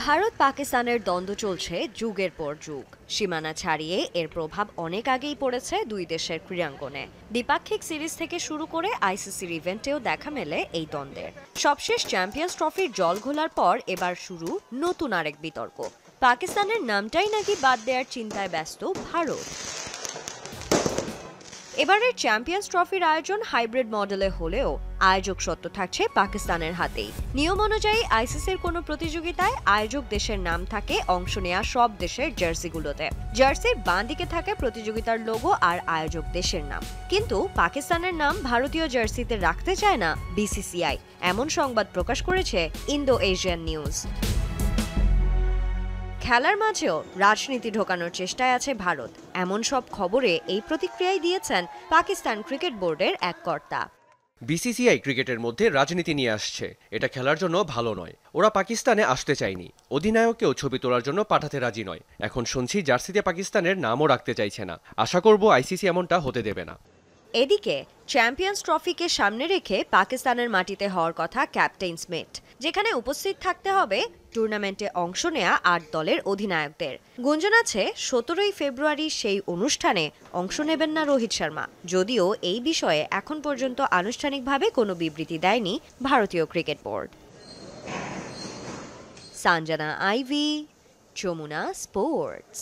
ভারত পাকিস্তানের দ্বন্দ্ব চলছে যুগের পর যুগ। সীমানা ছাড়িয়ে এর প্রভাব অনেক আগেই পড়েছে দুই দেশের ক্রীড়াঙ্গনে। দ্বিপাক্ষিক সিরিজ থেকে শুরু করে আইসিসির ইভেন্টেও দেখা মেলে এই দ্বন্দ্বের। সবশেষ চ্যাম্পিয়ন্স ট্রফির জল ঘোলার পর এবার শুরু নতুন আরেক বিতর্ক। পাকিস্তানের নামটাই নাকি বাদ দেওয়ার চিন্তায় ব্যস্ত ভারত। এবারের চ্যাম্পিয়ন্স ট্রফির আয়োজন হাইব্রিড মডেলে হলেও আয়োজক সত্ত্ব থাকছে পাকিস্তানের হাতেই। নিয়ম অনুযায়ী আইসিসির কোনো প্রতিযোগিতায় আয়োজক দেশের নাম থাকে অংশ নেওয়া সব দেশের জার্সিগুলোতে। জার্সির বাঁ দিকে থাকে প্রতিযোগিতার লোগো আর আয়োজক দেশের নাম। কিন্তু পাকিস্তানের নাম ভারতীয় জার্সিতে রাখতে চায় না বিসিসিআই, এমন সংবাদ প্রকাশ করেছে ইন্দো এশিয়ান নিউজ। খেলার মাঝেও রাজনীতি ঢোকানোর চেষ্টায় আছে ভারত, এমন সব খবরে এই প্রতিক্রিয়াই দিয়েছেন পাকিস্তান ক্রিকেট বোর্ডের এক কর্তা। বিসিসিআই ক্রিকেটের মধ্যে রাজনীতি নিয়ে আসছে, এটা খেলার জন্য ভালো নয়। ওরা পাকিস্তানে আসতে চায়নি, অধিনায়ককেও ছবি তোলার জন্য পাঠাতে রাজি নয়। এখন শুনছি জার্সিতে পাকিস্তানের নামও রাখতে চাইছে না। আশা করব আইসিসি এমনটা হতে দেবে না। এদিকে চ্যাম্পিয়ন্স ট্রফিকে সামনে রেখে পাকিস্তানের মাটিতে হওয়ার কথা ক্যাপ্টেন্স মিট, যেখানে উপস্থিত থাকতে হবে টুর্নামেন্টে অংশ নেয়া ৮ দলের অধিনায়কদের। গুঞ্জন আছে ১৭ই ফেব্রুয়ারি সেই অনুষ্ঠানে অংশ নেবেন না রোহিত শর্মা, যদিও এই বিষয়ে এখন পর্যন্ত আনুষ্ঠানিকভাবে কোনো বিবৃতি দেয়নি ভারতীয় cricket board. Sanjana Ivy, Jamuna sports.